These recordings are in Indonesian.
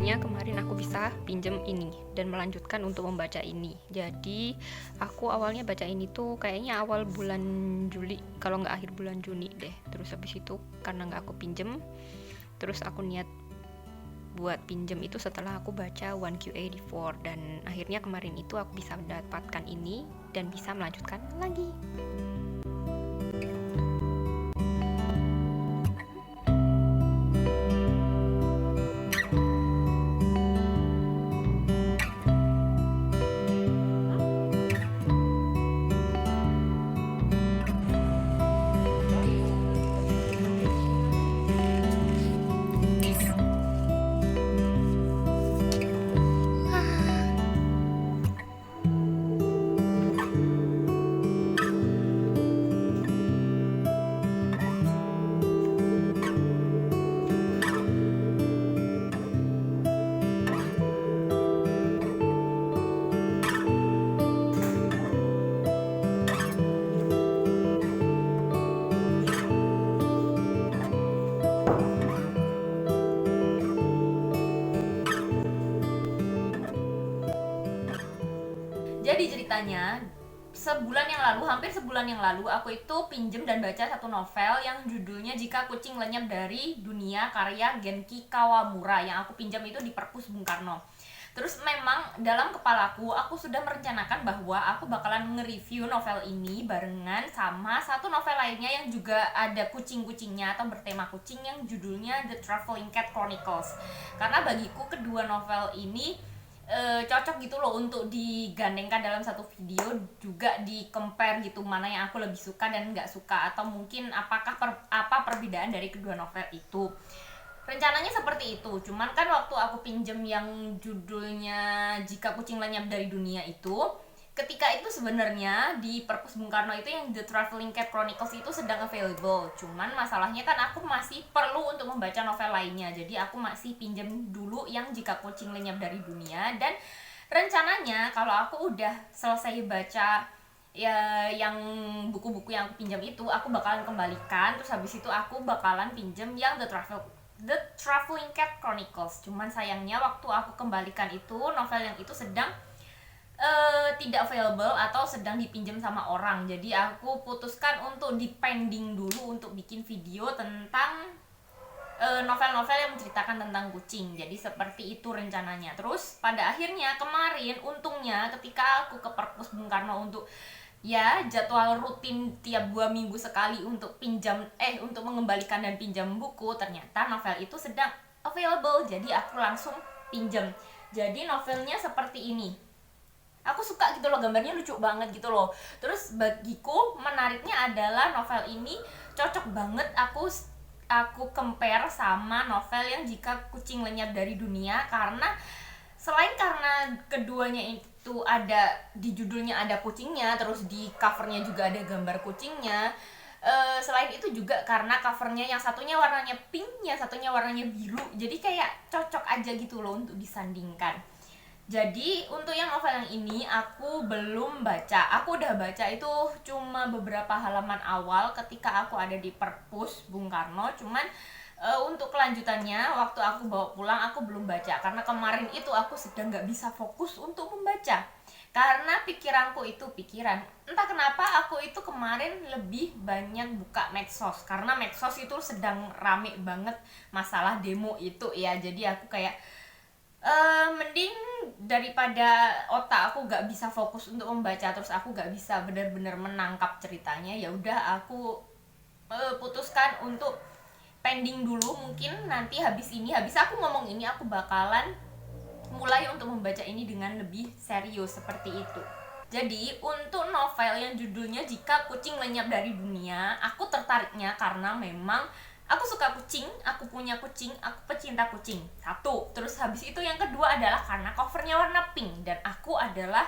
akhirnya kemarin aku bisa pinjem ini dan melanjutkan untuk membaca ini. Jadi aku awalnya baca ini tuh kayaknya awal bulan Juli, kalau nggak akhir bulan Juni deh. Terus habis itu karena nggak aku pinjem, terus aku niat buat pinjem itu setelah aku baca 1Q84, dan akhirnya kemarin itu aku bisa mendapatkan ini dan bisa melanjutkan lagi. Jadi ceritanya hampir sebulan yang lalu aku itu pinjem dan baca satu novel yang judulnya Jika Kucing Lenyap dari Dunia karya Genki Kawamura, yang aku pinjam itu di Perpus Bung Karno. Terus memang dalam kepalaku aku sudah merencanakan bahwa aku bakalan nge-review novel ini barengan sama satu novel lainnya yang juga ada kucing-kucingnya atau bertema kucing yang judulnya The Traveling Cat Chronicles. Karena bagiku kedua novel ini cocok gitu loh untuk digandengkan dalam satu video, juga di compare gitu mana yang aku lebih suka dan nggak suka, atau mungkin apa perbedaan dari kedua novel itu. Rencananya seperti itu, cuman kan waktu aku pinjem yang judulnya Jika Kucing Lenyap dari Dunia itu, ketika itu sebenarnya di Perpus Bung Karno itu yang The Traveling Cat Chronicles itu sedang available. Cuman masalahnya kan aku masih perlu untuk membaca novel lainnya. Jadi aku masih pinjam dulu yang Jika Kucing Lenyap dari Dunia, dan rencananya kalau aku udah selesai baca ya yang buku-buku yang aku pinjam itu, aku bakalan kembalikan. Terus habis itu aku bakalan pinjam yang The Traveling Cat Chronicles. Cuman sayangnya waktu aku kembalikan itu, novel yang itu sedang tidak available atau sedang dipinjam sama orang. Jadi aku putuskan untuk dipending dulu untuk bikin video tentang novel-novel yang menceritakan tentang kucing. Jadi seperti itu rencananya. Terus pada akhirnya kemarin untungnya ketika aku ke Perpus Bung Karno untuk ya jadwal rutin tiap 2 minggu sekali untuk untuk mengembalikan dan pinjam buku, ternyata novel itu sedang available. Jadi aku langsung pinjam. Jadi novelnya seperti ini. Aku suka gitu loh, gambarnya lucu banget gitu loh. Terus bagiku menariknya adalah novel ini cocok banget aku compare sama novel yang Jika Kucing Lenyap dari Dunia, karena selain karena keduanya itu ada di judulnya ada kucingnya, terus di covernya juga ada gambar kucingnya. Selain itu juga karena covernya yang satunya warnanya pink, yang satunya warnanya biru, jadi kayak cocok aja gitu loh untuk disandingkan. Jadi untuk yang novel yang ini aku belum baca. Aku udah baca itu cuma beberapa halaman awal ketika aku ada di Perpus Bung Karno. Cuman untuk kelanjutannya waktu aku bawa pulang aku belum baca, karena kemarin itu aku sedang nggak bisa fokus untuk membaca. Karena pikiranku itu entah kenapa aku itu kemarin lebih banyak buka medsos, karena medsos itu sedang rame banget masalah demo itu ya. Jadi aku kayak mending daripada otak aku gak bisa fokus untuk membaca, terus aku gak bisa benar-benar menangkap ceritanya, ya udah aku putuskan untuk pending dulu. Mungkin nanti habis aku ngomong ini, aku bakalan mulai untuk membaca ini dengan lebih serius seperti itu. Jadi untuk novel yang judulnya Jika Kucing Lenyap dari Dunia, aku tertariknya karena memang aku suka kucing, aku punya kucing, aku pecinta kucing. Satu. Terus habis itu yang kedua adalah karena covernya warna pink, dan aku adalah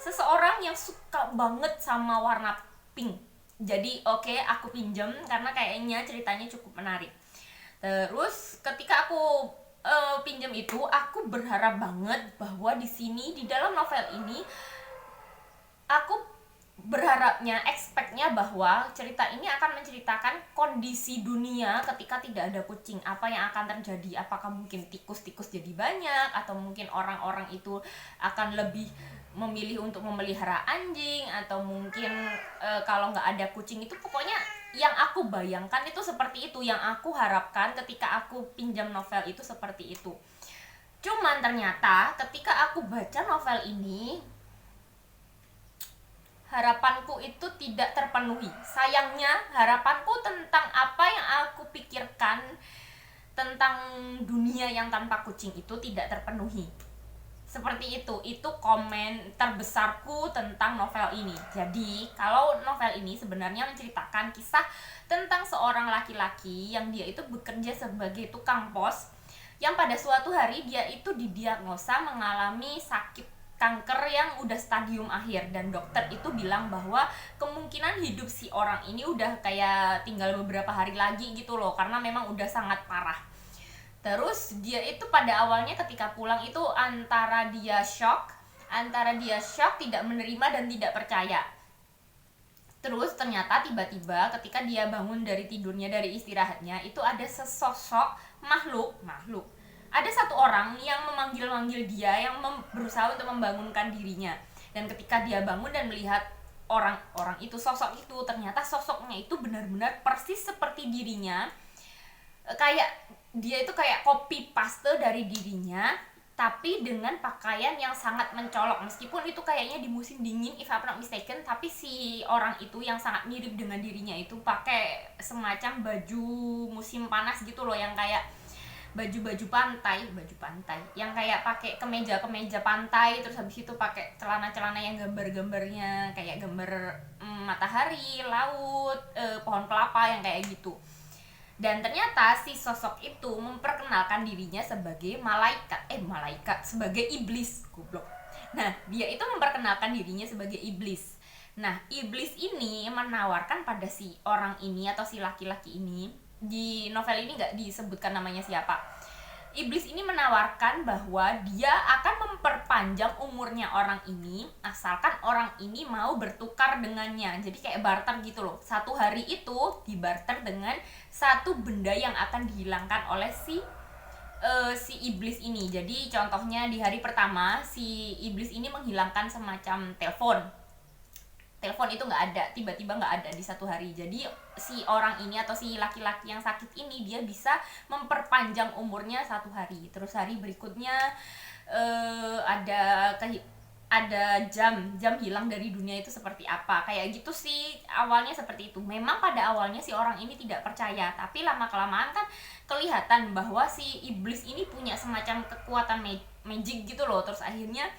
seseorang yang suka banget sama warna pink. Jadi oke, aku pinjam karena kayaknya ceritanya cukup menarik. Terus ketika aku pinjam itu, aku berharap banget bahwa di sini di dalam novel ini aku berharapnya, expect-nya bahwa cerita ini akan menceritakan kondisi dunia ketika tidak ada kucing. Apa yang akan terjadi? Apakah mungkin tikus-tikus jadi banyak, atau mungkin orang-orang itu akan lebih memilih untuk memelihara anjing, atau mungkin kalau nggak ada kucing itu, pokoknya yang aku bayangkan itu seperti itu, yang aku harapkan ketika aku pinjam novel itu seperti itu. Cuman ternyata ketika aku baca novel ini, harapanku itu tidak terpenuhi. Sayangnya harapanku tentang apa yang aku pikirkan tentang dunia yang tanpa kucing itu tidak terpenuhi. Seperti itu komen terbesarku tentang novel ini. Jadi kalau novel ini sebenarnya menceritakan kisah tentang seorang laki-laki yang dia itu bekerja sebagai tukang pos, yang pada suatu hari dia itu didiagnosa mengalami sakit kanker yang udah stadium akhir, dan dokter itu bilang bahwa kemungkinan hidup si orang ini udah kayak tinggal beberapa hari lagi gitu loh, karena memang udah sangat parah. Terus dia itu pada awalnya ketika pulang itu antara dia shock, tidak menerima dan tidak percaya. Terus ternyata tiba-tiba ketika dia bangun dari tidurnya, dari istirahatnya, itu ada sesosok makhluk. Ada satu orang yang memanggil-manggil dia, yang berusaha untuk membangunkan dirinya. Dan ketika dia bangun dan melihat orang itu, sosok itu, ternyata sosoknya itu benar-benar persis seperti dirinya. Kayak dia itu kayak copy paste dari dirinya, tapi dengan pakaian yang sangat mencolok. Meskipun itu kayaknya di musim dingin, if I'm not mistaken, tapi si orang itu yang sangat mirip dengan dirinya itu pakai semacam baju musim panas gitu loh, yang kayak baju pantai yang kayak pakai kemeja pantai, terus habis itu pakai celana yang gambarnya kayak gambar matahari, laut, pohon kelapa yang kayak gitu. Dan ternyata si sosok itu memperkenalkan dirinya sebagai sebagai iblis, goblok. Nah, dia itu memperkenalkan dirinya sebagai iblis. Nah, iblis ini menawarkan pada si orang ini atau si laki-laki ini, di novel ini nggak disebutkan namanya siapa. Iblis ini menawarkan bahwa dia akan memperpanjang umurnya orang ini asalkan orang ini mau bertukar dengannya. Jadi kayak barter gitu loh. Satu hari itu dibarter dengan satu benda yang akan dihilangkan oleh si iblis ini. Jadi contohnya di hari pertama si iblis ini menghilangkan semacam telepon itu nggak ada, tiba-tiba nggak ada di satu hari. Jadi si orang ini atau si laki-laki yang sakit ini, dia bisa memperpanjang umurnya satu hari. Terus hari berikutnya ada jam hilang dari dunia itu seperti apa, kayak gitu sih. Awalnya seperti itu. Memang pada awalnya si orang ini tidak percaya, tapi lama kelamaan kan kelihatan bahwa si iblis ini punya semacam kekuatan magic gitu loh. Terus akhirnya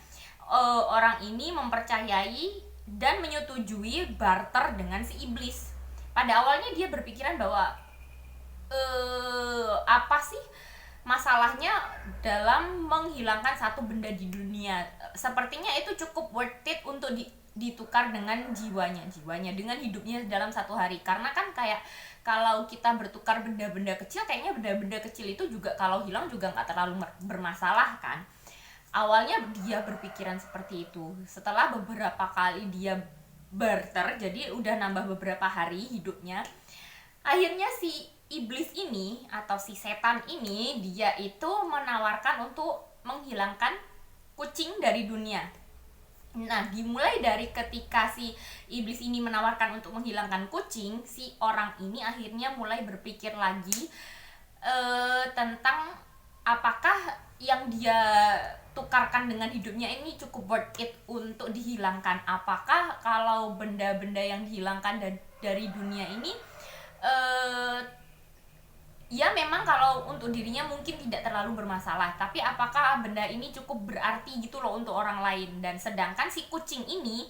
orang ini mempercayai dan menyetujui barter dengan si iblis. Pada awalnya dia berpikiran bahwa apa sih masalahnya dalam menghilangkan satu benda di dunia. Sepertinya itu cukup worth it untuk ditukar dengan jiwanya dengan hidupnya dalam satu hari. Karena kan kayak kalau kita bertukar benda-benda kecil, kayaknya benda-benda kecil itu juga kalau hilang juga nggak terlalu bermasalah kan. Awalnya dia berpikiran seperti itu. Setelah beberapa kali dia barter, jadi udah nambah beberapa hari hidupnya, akhirnya si iblis ini atau si setan ini, dia itu menawarkan untuk menghilangkan kucing dari dunia. Nah, dimulai dari ketika si iblis ini menawarkan untuk menghilangkan kucing, si orang ini akhirnya mulai berpikir lagi tentang apakah yang dia tukarkan dengan hidupnya ini cukup worth it untuk dihilangkan. Apakah kalau benda-benda yang dihilangkan dari dunia ini ya memang kalau untuk dirinya mungkin tidak terlalu bermasalah, tapi apakah benda ini cukup berarti gitu loh untuk orang lain. Dan sedangkan si kucing ini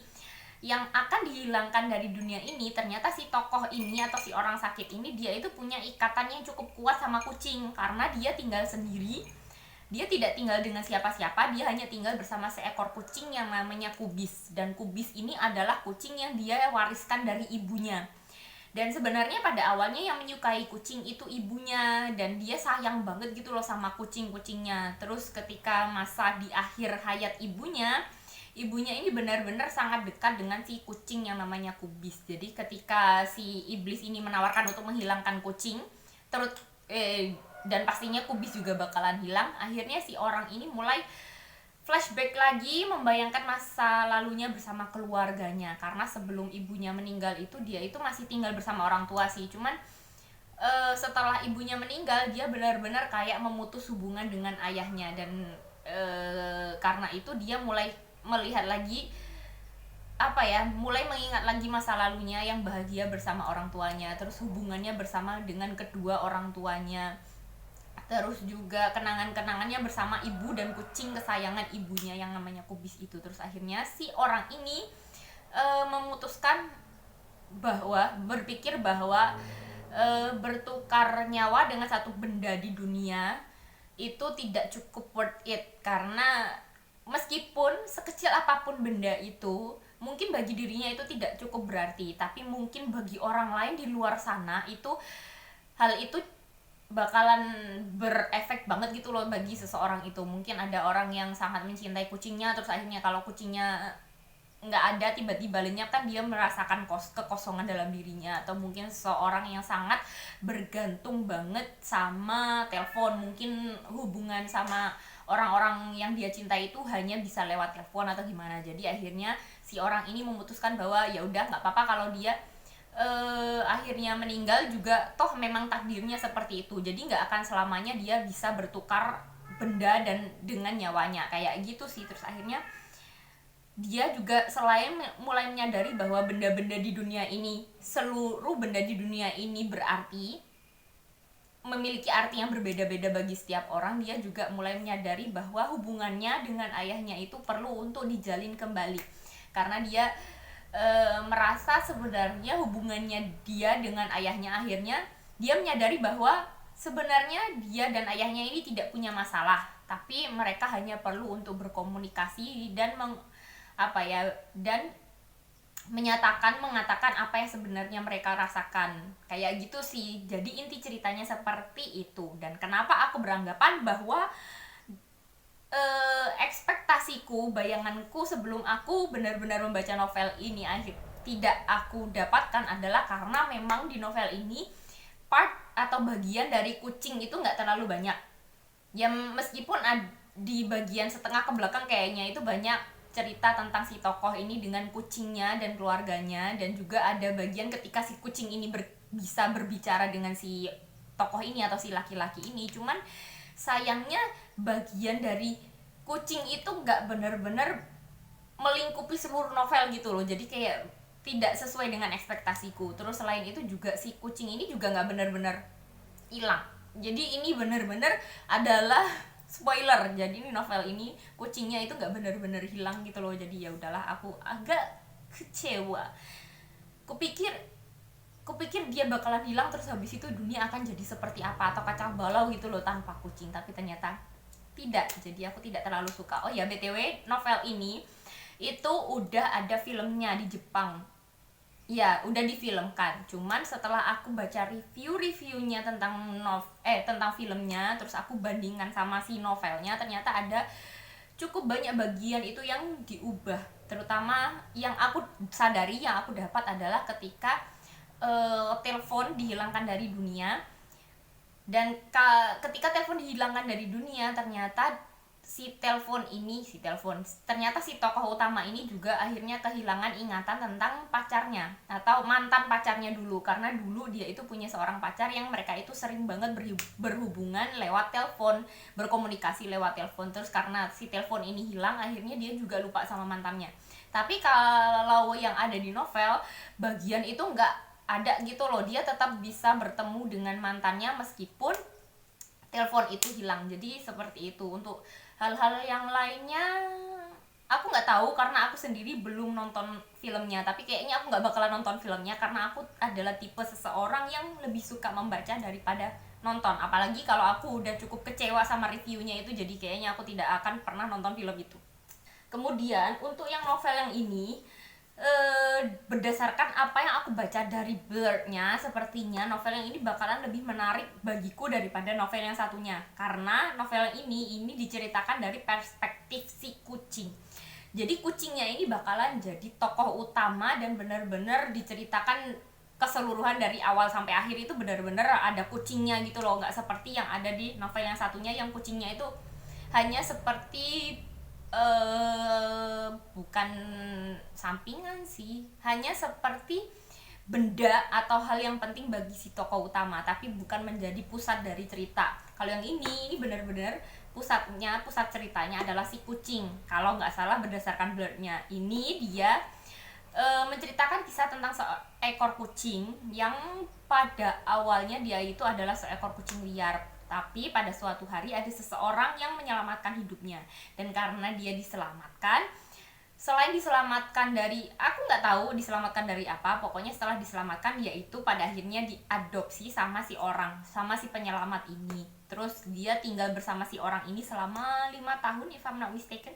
yang akan dihilangkan dari dunia ini, ternyata si tokoh ini atau si orang sakit ini, dia itu punya ikatan yang cukup kuat sama kucing, karena dia tinggal sendiri. Dia tidak tinggal dengan siapa-siapa, dia hanya tinggal bersama seekor kucing yang namanya Kubis. Dan Kubis ini adalah kucing yang dia wariskan dari ibunya. Dan sebenarnya pada awalnya yang menyukai kucing itu ibunya, dan dia sayang banget gitu loh sama kucing-kucingnya. Terus ketika masa di akhir hayat ibunya, ibunya ini benar-benar sangat dekat dengan si kucing yang namanya Kubis. Jadi ketika si iblis ini menawarkan untuk menghilangkan kucing, terus dan pastinya Kubis juga bakalan hilang, akhirnya si orang ini mulai flashback lagi, membayangkan masa lalunya bersama keluarganya. Karena sebelum ibunya meninggal itu dia itu masih tinggal bersama orang tua sih, cuman setelah ibunya meninggal dia benar-benar kayak memutus hubungan dengan ayahnya. Dan karena itu dia mulai melihat lagi mulai mengingat lagi masa lalunya yang bahagia bersama orang tuanya, terus hubungannya bersama dengan kedua orang tuanya, terus juga kenangan-kenangannya bersama ibu dan kucing kesayangan ibunya yang namanya Kubis itu. Terus akhirnya si orang ini memutuskan berpikir bahwa bertukar nyawa dengan satu benda di dunia itu tidak cukup worth it, karena meskipun sekecil apapun benda itu mungkin bagi dirinya itu tidak cukup berarti, tapi mungkin bagi orang lain di luar sana itu hal itu bakalan berefek banget gitu loh bagi seseorang itu. Mungkin ada orang yang sangat mencintai kucingnya, terus akhirnya kalau kucingnya nggak ada, tiba-tiba lenyap, kan dia merasakan kekosongan dalam dirinya. Atau mungkin seseorang yang sangat bergantung banget sama telepon, mungkin hubungan sama orang-orang yang dia cintai itu hanya bisa lewat telepon atau gimana. Jadi akhirnya si orang ini memutuskan bahwa ya udah nggak apa-apa kalau dia akhirnya meninggal juga, toh memang takdirnya seperti itu. Jadi nggak akan selamanya dia bisa bertukar benda dan dengan nyawanya kayak gitu sih. Terus akhirnya dia juga selain mulai menyadari bahwa benda-benda di dunia ini, seluruh benda di dunia ini berarti, memiliki arti yang berbeda-beda bagi setiap orang, dia juga mulai menyadari bahwa hubungannya dengan ayahnya itu perlu untuk dijalin kembali. Karena dia merasa sebenarnya hubungannya dia dengan ayahnya, akhirnya dia menyadari bahwa sebenarnya dia dan ayahnya ini tidak punya masalah, tapi mereka hanya perlu untuk berkomunikasi dan mengatakan apa yang sebenarnya mereka rasakan. Kayak gitu sih. Jadi inti ceritanya seperti itu. Dan kenapa aku beranggapan bahwa ekspektasiku, bayanganku sebelum aku benar-benar membaca novel ini tidak aku dapatkan adalah karena memang di novel ini part atau bagian dari kucing itu nggak terlalu banyak. Ya meskipun di bagian setengah ke belakang kayaknya itu banyak cerita tentang si tokoh ini dengan kucingnya dan keluarganya, dan juga ada bagian ketika si kucing ini bisa berbicara dengan si tokoh ini atau si laki-laki ini. Cuman sayangnya bagian dari kucing itu nggak benar-benar melingkupi seluruh novel gitu loh. Jadi kayak tidak sesuai dengan ekspektasiku. Terus selain itu juga si kucing ini juga nggak benar-benar hilang. Jadi ini benar-benar adalah spoiler. Jadi ini novel ini kucingnya itu nggak benar-benar hilang gitu loh. Jadi ya udahlah, aku agak kecewa. Kupikir dia bakalan hilang, terus habis itu dunia akan jadi seperti apa, atau kacau balau gitu loh tanpa kucing. Tapi ternyata tidak. Jadi aku tidak terlalu suka. Oh ya, BTW novel ini itu udah ada filmnya di Jepang. Ya, udah difilmkan. Cuman setelah aku baca review-reviewnya tentang tentang filmnya, terus aku bandingkan sama si novelnya, ternyata ada cukup banyak bagian itu yang diubah. Terutama yang aku sadari, yang aku dapat adalah ketika telepon dihilangkan dari dunia. Dan ketika telepon dihilangkan dari dunia, ternyata ternyata si tokoh utama ini juga akhirnya kehilangan ingatan tentang pacarnya atau mantan pacarnya dulu. Karena dulu dia itu punya seorang pacar yang mereka itu sering banget berhubungan lewat telepon, berkomunikasi lewat telepon. Terus karena si telepon ini hilang, akhirnya dia juga lupa sama mantannya. Tapi kalau yang ada di novel, bagian itu nggak ada gitu loh. Dia tetap bisa bertemu dengan mantannya meskipun telepon itu hilang. Jadi seperti itu. Untuk hal-hal yang lainnya aku nggak tahu karena aku sendiri belum nonton filmnya. Tapi kayaknya aku nggak bakalan nonton filmnya karena aku adalah tipe seseorang yang lebih suka membaca daripada nonton. Apalagi kalau aku udah cukup kecewa sama reviewnya itu, jadi kayaknya aku tidak akan pernah nonton film itu. Kemudian untuk yang novel yang ini, berdasarkan apa yang aku baca dari blurnya, sepertinya novel yang ini bakalan lebih menarik bagiku daripada novel yang satunya. Karena novel yang ini diceritakan dari perspektif si kucing. Jadi kucingnya ini bakalan jadi tokoh utama dan benar-benar diceritakan keseluruhan dari awal sampai akhir, itu benar-benar ada kucingnya gitu loh, nggak seperti yang ada di novel yang satunya yang kucingnya itu hanya seperti bukan sampingan sih, hanya seperti benda atau hal yang penting bagi si tokoh utama, tapi bukan menjadi pusat dari cerita. Kalau yang ini benar-benar pusat ceritanya adalah si kucing. Kalau nggak salah berdasarkan blurnya, ini dia menceritakan kisah tentang seekor kucing yang pada awalnya dia itu adalah seekor kucing liar, tapi pada suatu hari ada seseorang yang menyelamatkan hidupnya, dan karena dia diselamatkan, selain diselamatkan dari, aku nggak tahu diselamatkan dari apa, pokoknya setelah diselamatkan yaitu pada akhirnya diadopsi sama si penyelamat ini. Terus dia tinggal bersama si orang ini selama 5 tahun if I'm not mistaken.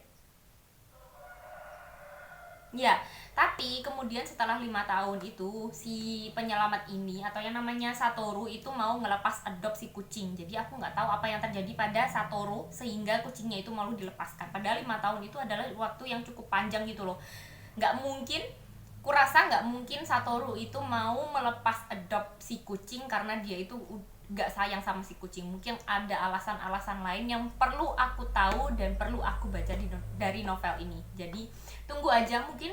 Ya, tapi kemudian setelah 5 tahun itu si penyelamat ini atau yang namanya Satoru itu mau ngelepas adopsi kucing. Jadi aku nggak tahu apa yang terjadi pada Satoru sehingga kucingnya itu malu dilepaskan. Padahal 5 tahun itu adalah waktu yang cukup panjang gitu loh. Kurasa nggak mungkin Satoru itu mau melepas adopsi kucing karena dia itu nggak sayang sama si kucing. Mungkin ada alasan-alasan lain yang perlu aku tahu dan perlu aku baca dari novel ini. Jadi tunggu aja, mungkin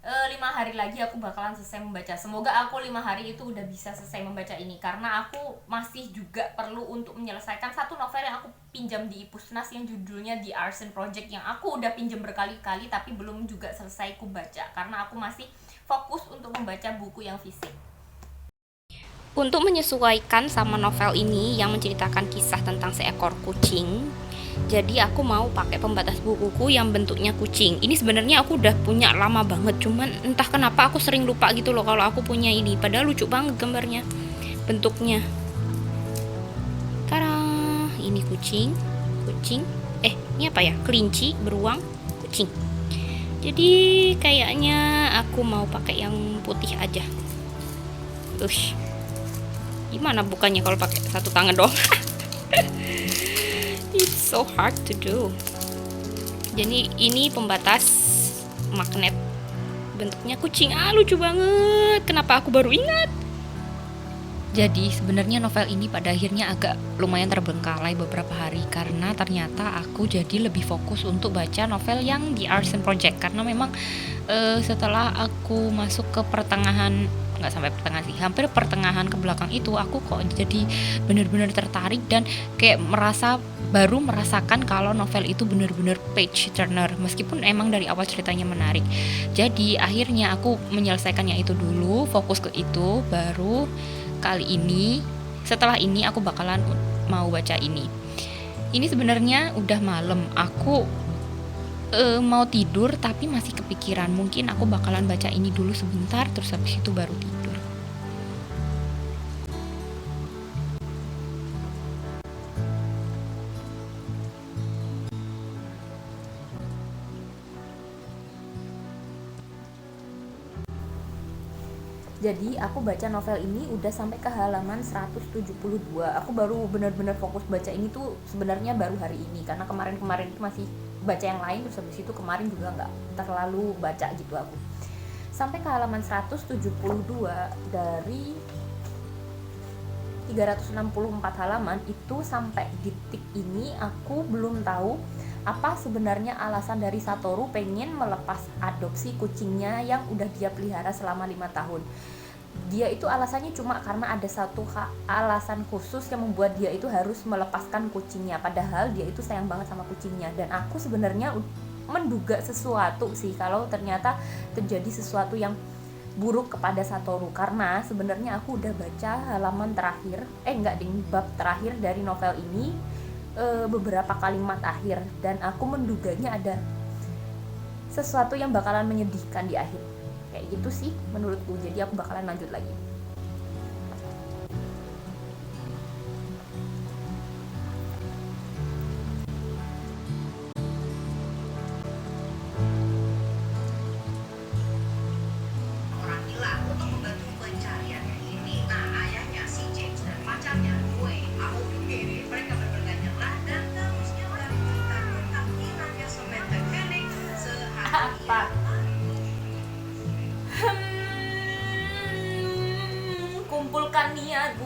5 hari lagi aku bakalan selesai membaca. Semoga aku 5 hari itu udah bisa selesai membaca ini, karena aku masih juga perlu untuk menyelesaikan satu novel yang aku pinjam di Ipusnas yang judulnya The Arson Project, yang aku udah pinjam berkali-kali tapi belum juga selesai ku baca karena aku masih fokus untuk membaca buku yang fisik. Untuk menyesuaikan sama novel ini yang menceritakan kisah tentang seekor kucing, jadi aku mau pakai pembatas bukuku yang bentuknya kucing. Ini sebenarnya aku udah punya lama banget, cuman entah kenapa aku sering lupa gitu loh kalau aku punya ini. Padahal lucu banget gambarnya, bentuknya. Tada, ini kucing. Ini apa ya? Kelinci, beruang, kucing. Jadi kayaknya aku mau pakai yang putih aja. Gimana bukannya kalau pakai satu tangan doang? It's so hard to do. Jadi ini pembatas magnet bentuknya kucing. Lucu banget. Kenapa aku baru ingat? Jadi sebenarnya novel ini pada akhirnya agak lumayan terbengkalai beberapa hari karena ternyata aku jadi lebih fokus untuk baca novel yang The Arson Project, karena memang setelah aku masuk ke pertengahan, nggak sampai pertengahan sih, hampir pertengahan ke belakang itu aku kok jadi benar-benar tertarik dan kayak baru merasakan kalau novel itu benar-benar page turner, meskipun emang dari awal ceritanya menarik. Jadi akhirnya aku menyelesaikannya itu dulu, fokus ke itu, baru kali ini setelah ini aku bakalan mau baca ini. Ini sebenarnya udah malam, aku mau tidur tapi masih kepikiran, mungkin aku bakalan baca ini dulu sebentar terus habis itu baru tidur. Jadi aku baca novel ini udah sampai ke halaman 172. Aku baru benar-benar fokus baca ini tuh sebenarnya baru hari ini, karena kemarin-kemarin itu masih baca yang lain, terus habis itu kemarin juga nggak terlalu baca gitu aku. Sampai ke halaman 172 dari 364 halaman itu, sampai detik ini aku belum tahu apa sebenarnya alasan dari Satoru pengen melepas adopsi kucingnya yang udah dia pelihara selama 5 tahun. Dia itu alasannya cuma karena ada satu alasan khusus yang membuat dia itu harus melepaskan kucingnya, padahal dia itu sayang banget sama kucingnya. Dan aku sebenarnya menduga sesuatu sih kalau ternyata terjadi sesuatu yang buruk kepada Satoru, karena sebenarnya aku udah baca halaman terakhir, bab terakhir dari novel ini, beberapa kalimat akhir, dan aku menduganya ada sesuatu yang bakalan menyedihkan di akhir, kayak gitu sih menurutku. Jadi aku bakalan lanjut lagi.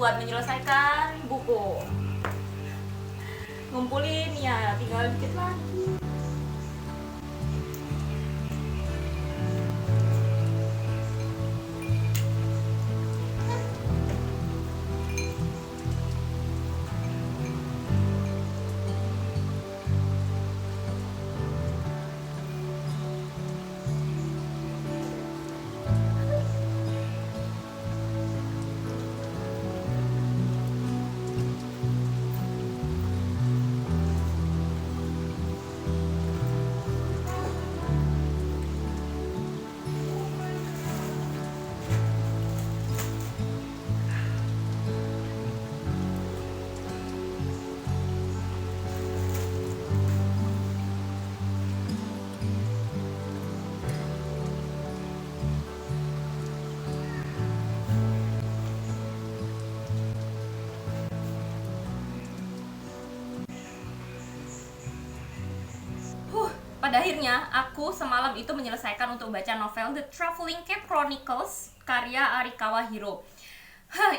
buat menyelesaikan buku. Ngumpulin ya, tinggal dikit lagi. Pada akhirnya, aku semalam itu menyelesaikan untuk membaca novel The Traveling Cat Chronicles karya Arikawa Hiro.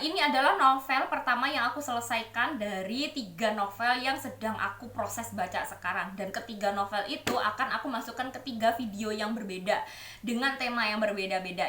Ini adalah novel pertama yang aku selesaikan dari 3 novel yang sedang aku proses baca sekarang. Dan ketiga novel itu akan aku masukkan ke 3 video yang berbeda dengan tema yang berbeda-beda.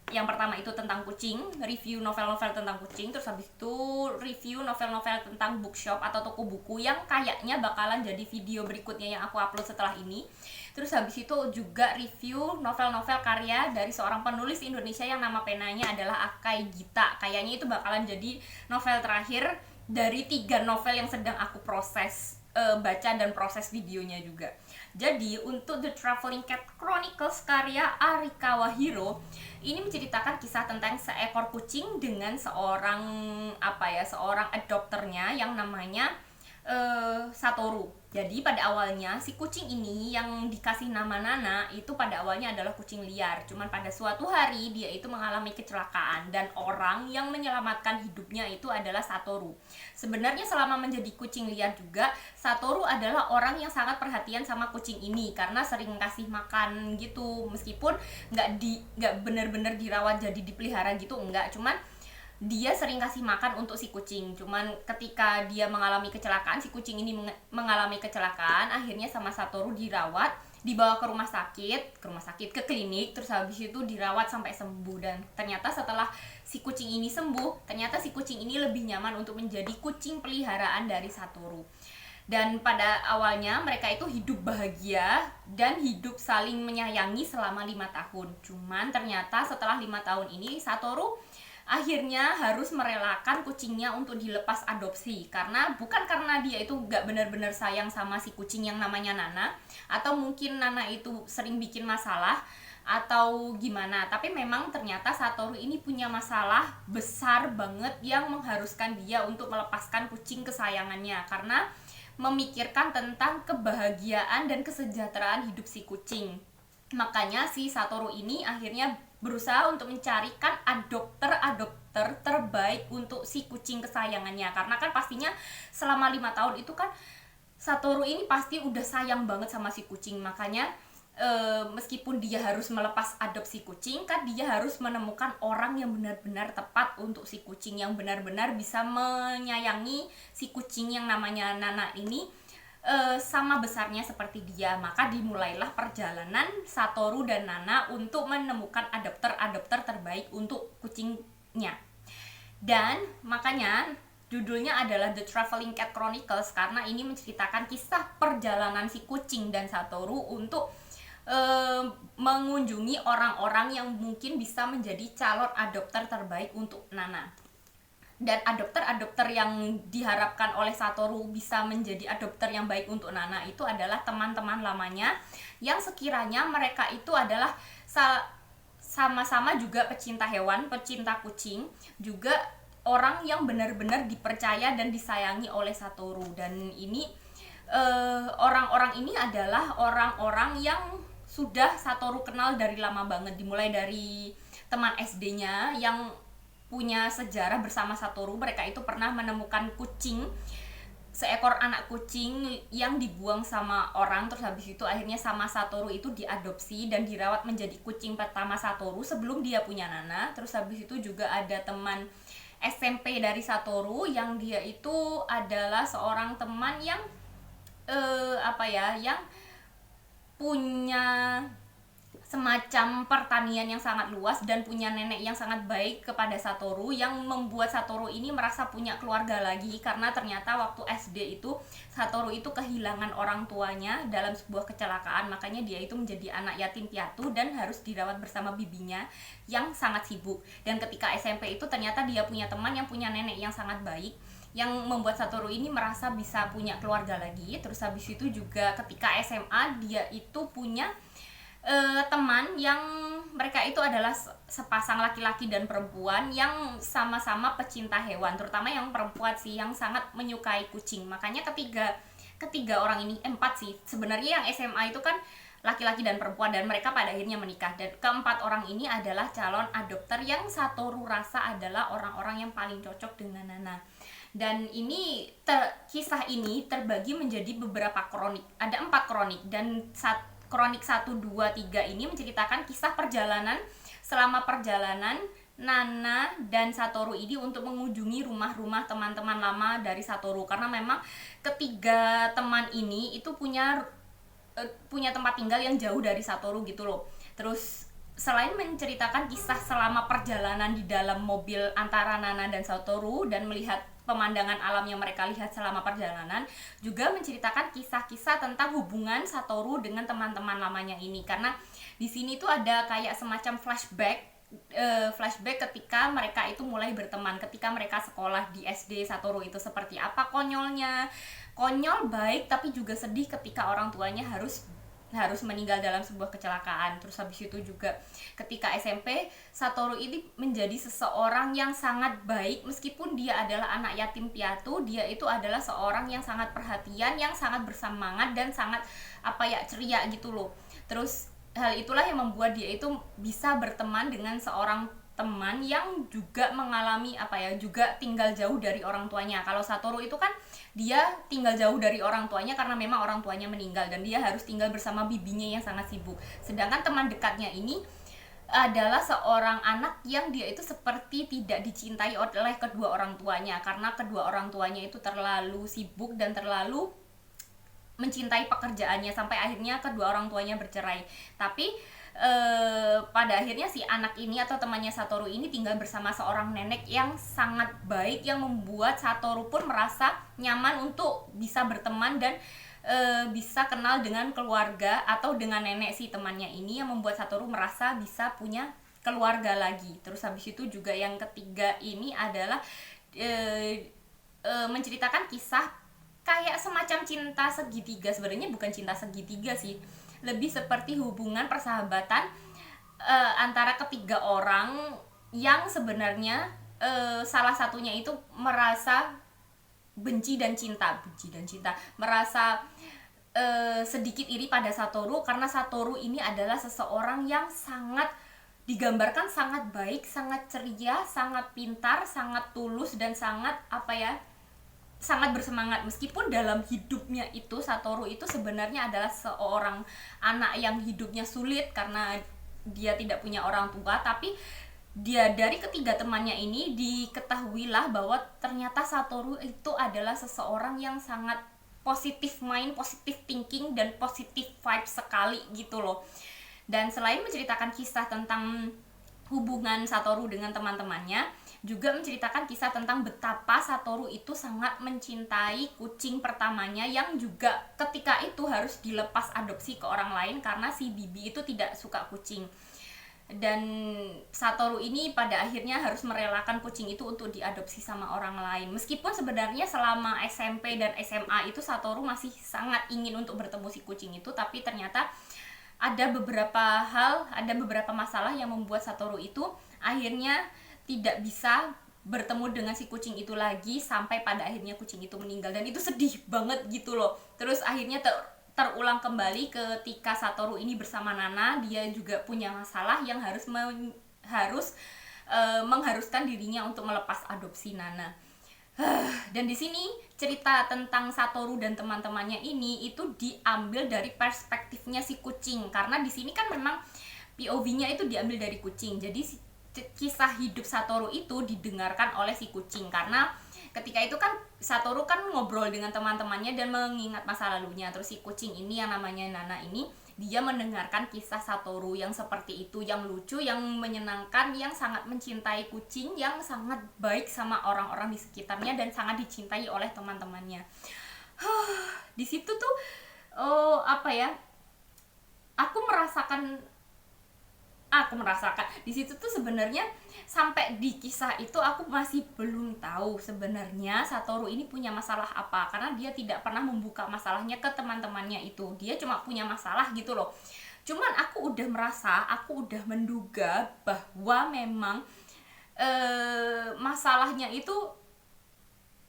Yang pertama itu tentang kucing, review novel-novel tentang kucing. Terus habis itu review novel-novel tentang bookshop atau toko buku yang kayaknya bakalan jadi video berikutnya yang aku upload setelah ini. Terus habis itu juga review novel-novel karya dari seorang penulis Indonesia yang nama penanya adalah Akai Gita. Kayaknya itu bakalan jadi novel terakhir dari 3 novel yang sedang aku proses baca dan proses videonya juga. Jadi untuk The Traveling Cat Chronicles karya Arikawa Hiro ini menceritakan kisah tentang seekor kucing dengan seorang adopternya yang namanya Satoru. Jadi pada awalnya si kucing ini yang dikasih nama Nana itu pada awalnya adalah kucing liar. Cuman pada suatu hari dia itu mengalami kecelakaan dan orang yang menyelamatkan hidupnya itu adalah Satoru. Sebenarnya selama menjadi kucing liar juga Satoru adalah orang yang sangat perhatian sama kucing ini karena sering kasih makan gitu. Meskipun nggak benar-benar dirawat jadi dipelihara gitu, enggak. Cuman dia sering kasih makan untuk si kucing. Cuman ketika dia mengalami kecelakaan, si kucing ini mengalami kecelakaan, akhirnya sama Satoru dirawat, dibawa ke rumah sakit, ke klinik, terus habis itu dirawat sampai sembuh. Dan ternyata setelah si kucing ini sembuh, ternyata si kucing ini lebih nyaman untuk menjadi kucing peliharaan dari Satoru. Dan pada awalnya mereka itu hidup bahagia dan hidup saling menyayangi selama 5 tahun. Cuman ternyata setelah 5 tahun ini Satoru akhirnya harus merelakan kucingnya untuk dilepas adopsi bukan karena dia itu gak benar-benar sayang sama si kucing yang namanya Nana, atau mungkin Nana itu sering bikin masalah atau gimana, tapi memang ternyata Satoru ini punya masalah besar banget yang mengharuskan dia untuk melepaskan kucing kesayangannya karena memikirkan tentang kebahagiaan dan kesejahteraan hidup si kucing. Makanya si Satoru ini akhirnya berusaha untuk mencarikan adopter terbaik untuk si kucing kesayangannya, karena kan pastinya selama 5 tahun itu kan Satoru ini pasti udah sayang banget sama si kucing. Makanya meskipun dia harus melepas adopsi kucing kan dia harus menemukan orang yang benar-benar tepat untuk si kucing, yang benar-benar bisa menyayangi si kucing yang namanya Nana ini sama besarnya seperti dia. Maka dimulailah perjalanan Satoru dan Nana untuk menemukan adopter terbaik untuk kucingnya. Dan makanya judulnya adalah The Traveling Cat Chronicles karena ini menceritakan kisah perjalanan si kucing dan Satoru untuk mengunjungi orang-orang yang mungkin bisa menjadi calon adopter terbaik untuk Nana. Dan adopter yang diharapkan oleh Satoru bisa menjadi adopter yang baik untuk Nana itu adalah teman-teman lamanya yang sekiranya mereka itu adalah sama-sama juga pecinta hewan, pecinta kucing, juga orang yang benar-benar dipercaya dan disayangi oleh Satoru. Dan ini orang-orang ini adalah orang-orang yang sudah Satoru kenal dari lama banget, dimulai dari teman SD-nya yang punya sejarah bersama Satoru. Mereka itu pernah menemukan kucing, seekor anak kucing yang dibuang sama orang, terus habis itu akhirnya sama Satoru itu diadopsi dan dirawat menjadi kucing pertama Satoru sebelum dia punya Nana. Terus habis itu juga ada teman SMP dari Satoru, yang dia itu adalah seorang teman yang yang punya semacam pertanian yang sangat luas dan punya nenek yang sangat baik kepada Satoru, yang membuat Satoru ini merasa punya keluarga lagi, karena ternyata waktu SD itu Satoru itu kehilangan orang tuanya dalam sebuah kecelakaan, makanya dia itu menjadi anak yatim piatu dan harus dirawat bersama bibinya yang sangat sibuk. Dan ketika SMP itu ternyata dia punya teman yang punya nenek yang sangat baik, yang membuat Satoru ini merasa bisa punya keluarga lagi. Terus habis itu juga ketika SMA dia itu punya teman yang mereka itu adalah sepasang laki-laki dan perempuan yang sama-sama pecinta hewan, terutama yang perempuan sih, yang sangat menyukai kucing. Makanya ketiga orang ini, empat sih sebenarnya, yang SMA itu kan laki-laki dan perempuan, dan mereka pada akhirnya menikah. Dan keempat orang ini adalah calon adopter yang Satoru rasa adalah orang-orang yang paling cocok dengan Nana. Dan ini kisah ini terbagi menjadi beberapa kronik, ada 4 kronik, dan kronik 1, 2, 3 ini menceritakan kisah selama perjalanan Nana dan Satoru ini untuk mengunjungi rumah-rumah teman-teman lama dari Satoru, karena memang ketiga teman ini itu punya tempat tinggal yang jauh dari Satoru gitu loh. Terus selain menceritakan kisah selama perjalanan di dalam mobil antara Nana dan Satoru dan melihat pemandangan alam yang mereka lihat selama perjalanan, juga menceritakan kisah-kisah tentang hubungan Satoru dengan teman-teman lamanya ini. Karena di sini tuh ada kayak semacam flashback ketika mereka itu mulai berteman, ketika mereka sekolah di SD. Satoru itu seperti apa konyol baik, tapi juga sedih ketika orang tuanya harus meninggal dalam sebuah kecelakaan. Terus habis itu juga ketika SMP, Satoru ini menjadi seseorang yang sangat baik, meskipun dia adalah anak yatim piatu, dia itu adalah seorang yang sangat perhatian, yang sangat bersemangat dan sangat ceria gitu loh. Terus hal itulah yang membuat dia itu bisa berteman dengan seorang teman yang juga mengalami juga tinggal jauh dari orang tuanya. Kalau Satoru itu kan dia tinggal jauh dari orang tuanya karena memang orang tuanya meninggal dan dia harus tinggal bersama bibinya yang sangat sibuk. Sedangkan teman dekatnya ini adalah seorang anak yang dia itu seperti tidak dicintai oleh kedua orang tuanya, karena kedua orang tuanya itu terlalu sibuk dan terlalu mencintai pekerjaannya, sampai akhirnya kedua orang tuanya bercerai. Tapi pada akhirnya si anak ini atau temannya Satoru ini tinggal bersama seorang nenek yang sangat baik, yang membuat Satoru pun merasa nyaman untuk bisa berteman dan bisa kenal dengan keluarga atau dengan nenek si temannya ini, yang membuat Satoru merasa bisa punya keluarga lagi. Terus habis itu juga yang ketiga ini adalah menceritakan kisah kayak semacam cinta segitiga. Sebenarnya bukan cinta segitiga sih, lebih seperti hubungan persahabatan antara ketiga orang yang sebenarnya salah satunya itu merasa benci dan cinta, merasa sedikit iri pada Satoru, karena Satoru ini adalah seseorang yang sangat digambarkan sangat baik, sangat ceria, sangat pintar, sangat tulus, dan sangat sangat bersemangat. Meskipun dalam hidupnya itu Satoru itu sebenarnya adalah seorang anak yang hidupnya sulit karena dia tidak punya orang tua, tapi dia dari ketiga temannya ini diketahuilah bahwa ternyata Satoru itu adalah seseorang yang sangat positif mind, positif thinking, dan positif vibe sekali gitu loh. Dan selain menceritakan kisah tentang hubungan Satoru dengan teman-temannya, juga menceritakan kisah tentang betapa Satoru itu sangat mencintai kucing pertamanya, yang juga ketika itu harus dilepas adopsi ke orang lain karena si bibi itu tidak suka kucing. Dan Satoru ini pada akhirnya harus merelakan kucing itu untuk diadopsi sama orang lain. Meskipun sebenarnya selama SMP dan SMA itu Satoru masih sangat ingin untuk bertemu si kucing itu, tapi ternyata ada beberapa masalah yang membuat Satoru itu akhirnya tidak bisa bertemu dengan si kucing itu lagi, sampai pada akhirnya kucing itu meninggal. Dan itu sedih banget gitu loh. Terus akhirnya terulang kembali ketika Satoru ini bersama Nana. Dia juga punya masalah yang mengharuskan dirinya untuk melepas adopsi Nana. Dan di sini cerita tentang Satoru dan teman-temannya ini itu diambil dari perspektifnya si kucing, karena di sini kan memang POV-nya itu diambil dari kucing. Jadi kisah hidup Satoru itu didengarkan oleh si kucing. Karena ketika itu kan Satoru kan ngobrol dengan teman-temannya dan mengingat masa lalunya. Terus si kucing ini yang namanya Nana ini, dia mendengarkan kisah Satoru yang seperti itu, yang lucu, yang menyenangkan, yang sangat mencintai kucing, yang sangat baik sama orang-orang di sekitarnya dan sangat dicintai oleh teman-temannya. Di situ tuh apa ya, aku merasakan di situ tuh sebenarnya sampai di kisah itu aku masih belum tahu sebenarnya Satoru ini punya masalah apa, karena dia tidak pernah membuka masalahnya ke teman-temannya itu. Dia cuma punya masalah gitu loh. Cuman aku udah merasa, aku udah menduga bahwa memang masalahnya itu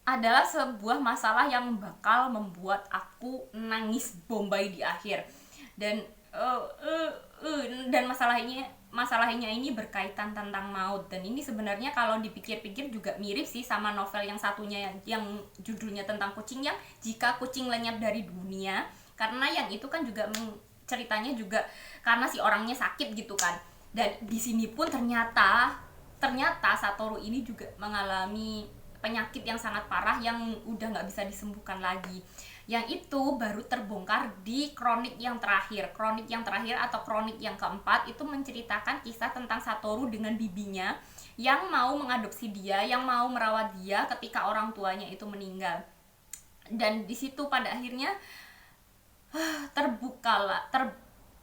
adalah sebuah masalah yang bakal membuat aku nangis bombay di akhir. Dan dan masalahnya ini berkaitan tentang maut. Dan ini sebenarnya kalau dipikir-pikir juga mirip sih sama novel yang satunya yang judulnya tentang kucing, yang jika kucing lenyap dari dunia. Karena yang itu kan juga ceritanya juga karena si orangnya sakit gitu kan. Dan di sini pun ternyata Satoru ini juga mengalami penyakit yang sangat parah yang udah nggak bisa disembuhkan lagi. Yang itu baru terbongkar di kronik yang terakhir atau kronik yang keempat. Itu menceritakan kisah tentang Satoru dengan bibinya yang mau mengadopsi dia, yang mau merawat dia ketika orang tuanya itu meninggal. Dan di situ pada akhirnya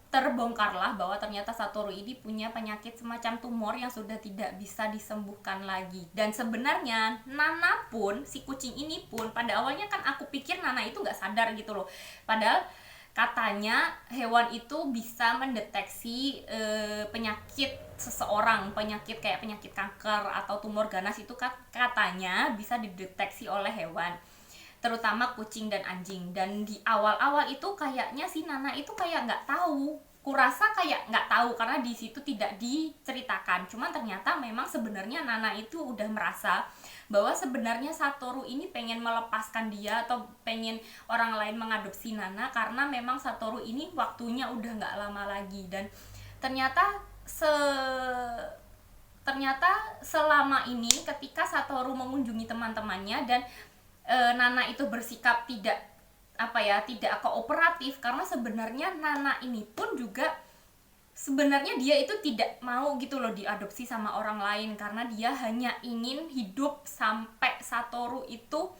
terbongkarlah bahwa ternyata Satoru ini punya penyakit semacam tumor yang sudah tidak bisa disembuhkan lagi. Dan sebenarnya Nana pun, si kucing ini pun, pada awalnya kan aku pikir Nana itu nggak sadar gitu loh. Padahal katanya hewan itu bisa mendeteksi penyakit seseorang, penyakit kayak penyakit kanker atau tumor ganas itu katanya bisa dideteksi oleh hewan, terutama kucing dan anjing. Dan di awal-awal itu kayaknya si Nana itu kayak nggak tahu, kurasa kayak nggak tahu karena di situ tidak diceritakan. Cuman ternyata memang sebenarnya Nana itu udah merasa bahwa sebenarnya Satoru ini pengen melepaskan dia atau pengen orang lain mengadopsi Nana, karena memang Satoru ini waktunya udah nggak lama lagi. Dan ternyata selama ini ketika Satoru mengunjungi teman-temannya dan Nana itu bersikap tidak kooperatif, karena sebenarnya Nana ini pun juga sebenarnya dia itu tidak mau gitu loh diadopsi sama orang lain, karena dia hanya ingin hidup sampai Satoru itu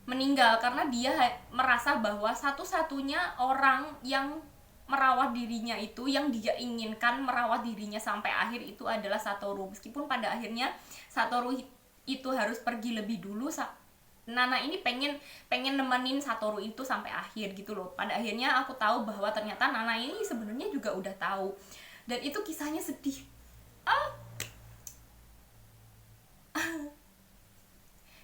meninggal, karena dia merasa bahwa satu-satunya orang yang merawat dirinya itu, yang dia inginkan merawat dirinya sampai akhir itu adalah Satoru. Meskipun pada akhirnya Satoru itu harus pergi lebih dulu, Nana ini pengen nemenin Satoru itu sampai akhir gitu loh. Pada akhirnya aku tahu bahwa ternyata Nana ini sebenarnya juga udah tahu. Dan itu kisahnya sedih.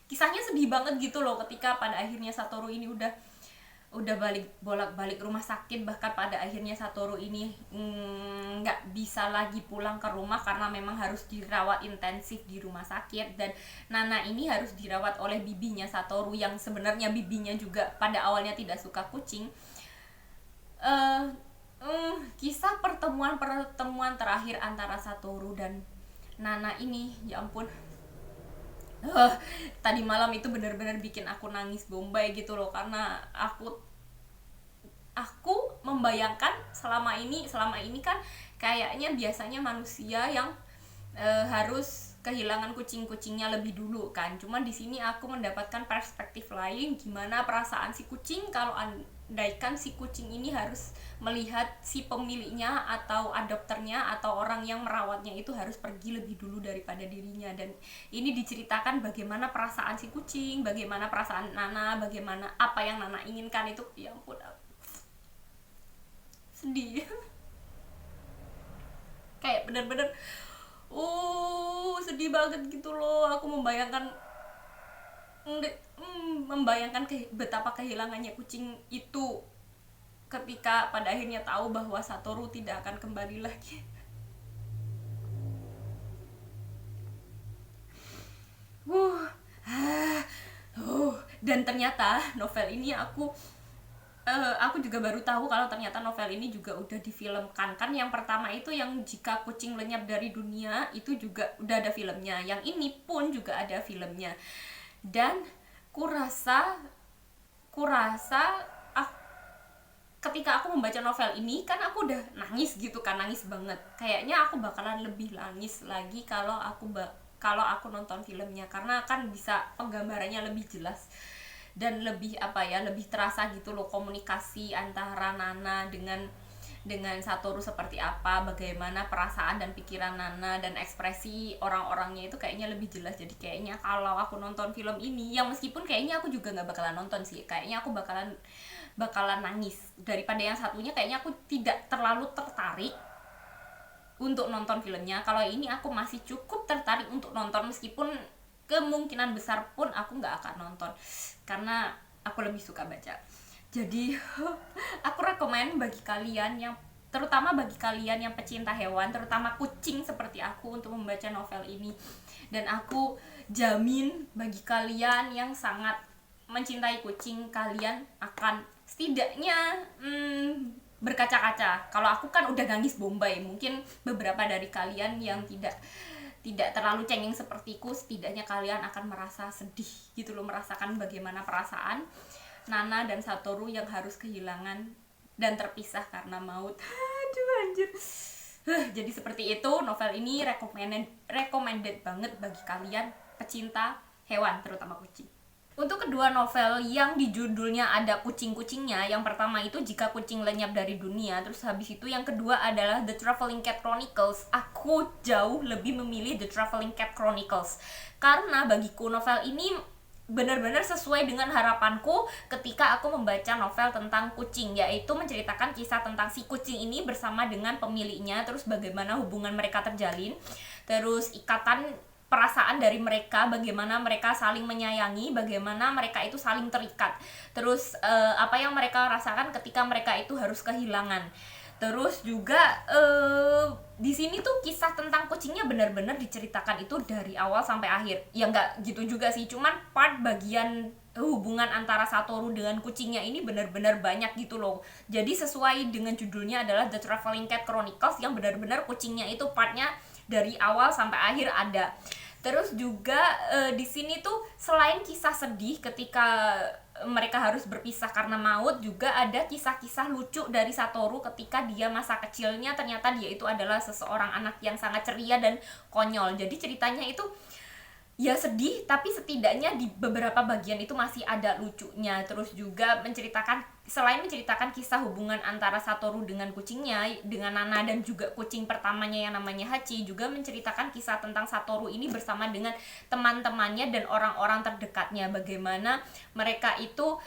Kisahnya sedih banget gitu loh ketika pada akhirnya Satoru ini udah bolak-balik rumah sakit. Bahkan pada akhirnya Satoru ini nggak bisa lagi pulang ke rumah karena memang harus dirawat intensif di rumah sakit. Dan Nana ini harus dirawat oleh bibinya Satoru, yang sebenarnya bibinya juga pada awalnya tidak suka kucing. Kisah pertemuan terakhir antara Satoru dan Nana ini, ya ampun, tadi malam itu benar-benar bikin aku nangis bombay gitu loh. Karena aku membayangkan selama ini kan kayaknya biasanya manusia yang harus kehilangan kucing-kucingnya lebih dulu kan. Cuman di sini aku mendapatkan perspektif lain, gimana perasaan si kucing kalau andaikan si kucing ini harus melihat si pemiliknya atau adopternya atau orang yang merawatnya itu harus pergi lebih dulu daripada dirinya. Dan ini diceritakan bagaimana perasaan si kucing, bagaimana perasaan Nana, bagaimana apa yang Nana inginkan itu. Ya ampun, sedih. Kayak bener-bener sedih banget gitu loh. Aku membayangkan betapa kehilangannya kucing itu ketika pada akhirnya tahu bahwa Satoru tidak akan kembali lagi. Dan ternyata novel ini aku aku juga baru tahu kalau ternyata novel ini juga udah difilmkan. Kan yang pertama itu yang Jika Kucing Lenyap dari Dunia itu juga udah ada filmnya, yang ini pun juga ada filmnya. Dan kurasa ketika aku membaca novel ini kan aku udah nangis gitu kan, nangis banget. Kayaknya aku bakalan lebih nangis lagi kalau aku nonton filmnya, karena kan bisa penggambarannya lebih jelas dan lebih lebih terasa gitu loh, komunikasi antara Nana dengan Satoru seperti apa, bagaimana perasaan dan pikiran Nana dan ekspresi orang-orangnya itu kayaknya lebih jelas. Jadi kayaknya kalau aku nonton film ini, yang meskipun kayaknya aku juga nggak bakalan nonton sih, kayaknya aku bakalan nangis. Daripada yang satunya kayaknya aku tidak terlalu tertarik untuk nonton filmnya. Kalau ini aku masih cukup tertarik untuk nonton, meskipun kemungkinan besar pun aku nggak akan nonton karena aku lebih suka baca. Jadi aku rekomen bagi kalian yang terutama bagi kalian yang pecinta hewan, terutama kucing seperti aku, untuk membaca novel ini. Dan aku jamin bagi kalian yang sangat mencintai kucing, kalian akan setidaknya berkaca-kaca. Kalau aku kan udah nangis bombay, mungkin beberapa dari kalian yang tidak terlalu cengeng sepertiku, setidaknya kalian akan merasa sedih gitu loh, merasakan bagaimana perasaan Nana dan Satoru yang harus kehilangan dan terpisah karena maut. Aduh anjir. Jadi seperti itu, novel ini recommended banget bagi kalian pecinta hewan, terutama kucing. Untuk kedua novel yang di judulnya ada kucing-kucingnya, yang pertama itu Jika Kucing Lenyap dari Dunia, terus habis itu yang kedua adalah The Traveling Cat Chronicles. Aku jauh lebih memilih The Traveling Cat Chronicles karena bagiku novel ini benar-benar sesuai dengan harapanku ketika aku membaca novel tentang kucing, yaitu menceritakan kisah tentang si kucing ini bersama dengan pemiliknya, terus bagaimana hubungan mereka terjalin, terus ikatan perasaan dari mereka, bagaimana mereka saling menyayangi, bagaimana mereka itu saling terikat, terus apa yang mereka rasakan ketika mereka itu harus kehilangan. Terus juga di sini tuh kisah tentang kucingnya benar-benar diceritakan itu dari awal sampai akhir. Ya nggak gitu juga sih, cuman part bagian hubungan antara Satoru dengan kucingnya ini benar-benar banyak gitu loh. Jadi sesuai dengan judulnya adalah The Traveling Cat Chronicles, yang benar-benar kucingnya itu partnya dari awal sampai akhir ada. Terus juga di sini tuh selain kisah sedih ketika mereka harus berpisah karena maut, juga ada kisah-kisah lucu dari Satoru ketika dia masa kecilnya ternyata dia itu adalah seseorang anak yang sangat ceria dan konyol. Jadi ceritanya itu ya sedih, tapi setidaknya di beberapa bagian itu masih ada lucunya. Terus juga selain menceritakan kisah hubungan antara Satoru dengan kucingnya, dengan Nana dan juga kucing pertamanya yang namanya Hachi, juga menceritakan kisah tentang Satoru ini bersama dengan teman-temannya dan orang-orang terdekatnya, bagaimana mereka itu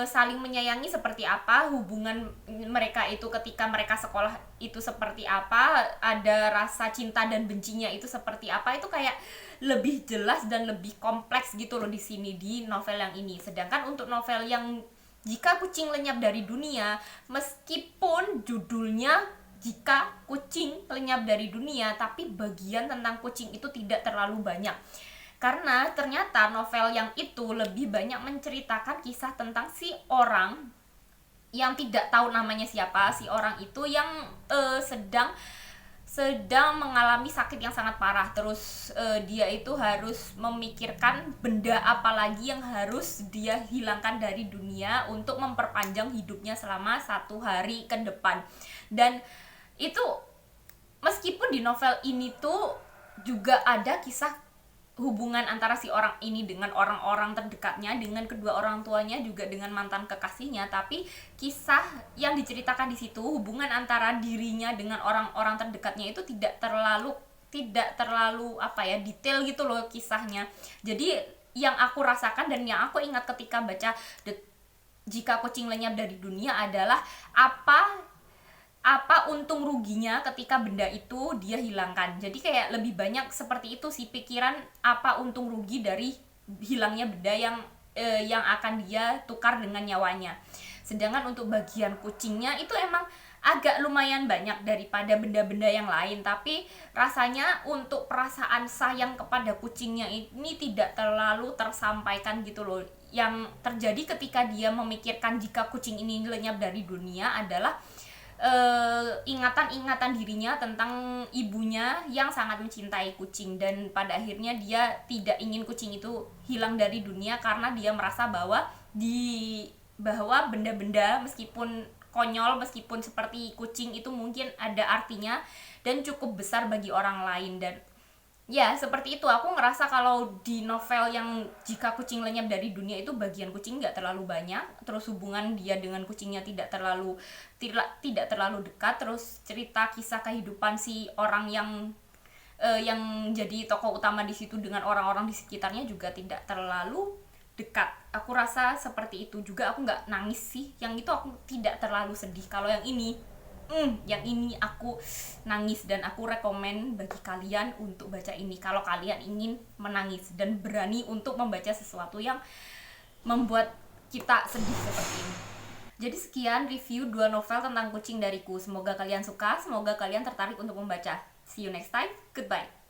saling menyayangi seperti apa, hubungan mereka itu ketika mereka sekolah itu seperti apa, ada rasa cinta dan bencinya itu seperti apa, itu kayak lebih jelas dan lebih kompleks gitu loh di sini di novel yang ini. Sedangkan untuk novel yang Jika Kucing Lenyap dari Dunia, meskipun judulnya Jika Kucing Lenyap dari Dunia, tapi bagian tentang kucing itu tidak terlalu banyak. Karena ternyata novel yang itu lebih banyak menceritakan kisah tentang si orang yang tidak tahu namanya siapa. Si orang itu yang sedang mengalami sakit yang sangat parah. Terus dia itu harus memikirkan benda apa lagi yang harus dia hilangkan dari dunia untuk memperpanjang hidupnya selama 1 hari ke depan. Dan itu meskipun di novel ini tuh juga ada kisah hubungan antara si orang ini dengan orang-orang terdekatnya, dengan kedua orang tuanya, juga dengan mantan kekasihnya, tapi kisah yang diceritakan di situ, hubungan antara dirinya dengan orang-orang terdekatnya itu tidak terlalu detail gitu loh kisahnya. Jadi yang aku rasakan dan yang aku ingat ketika baca Jika Kucing Lenyap dari Dunia adalah apa untung ruginya ketika benda itu dia hilangkan. Jadi kayak lebih banyak seperti itu sih pikiran, apa untung rugi dari hilangnya benda yang akan dia tukar dengan nyawanya. Sedangkan untuk bagian kucingnya itu emang agak lumayan banyak daripada benda-benda yang lain, tapi rasanya untuk perasaan sayang kepada kucingnya ini tidak terlalu tersampaikan gitu loh. yang terjadi ketika dia memikirkan jika kucing ini lenyap dari dunia adalah ingatan-ingatan dirinya tentang ibunya yang sangat mencintai kucing, dan pada akhirnya dia tidak ingin kucing itu hilang dari dunia karena dia merasa bahwa benda-benda meskipun konyol, meskipun seperti kucing itu mungkin ada artinya dan cukup besar bagi orang lain. Dan ya seperti itu, aku ngerasa kalau di novel yang jika kucing lenyap dari dunia itu bagian kucing nggak terlalu banyak, terus hubungan dia dengan kucingnya tidak terlalu dekat, terus cerita kisah kehidupan si orang yang jadi tokoh utama di situ dengan orang-orang di sekitarnya juga tidak terlalu dekat. Aku rasa seperti itu juga. Aku nggak nangis sih, yang itu aku tidak terlalu sedih. Kalau yang ini aku nangis, dan aku rekomen bagi kalian untuk baca ini kalau kalian ingin menangis dan berani untuk membaca sesuatu yang membuat kita sedih seperti ini. Jadi sekian review 2 novel tentang kucing dariku. Semoga kalian suka, semoga kalian tertarik untuk membaca. See you next time, goodbye.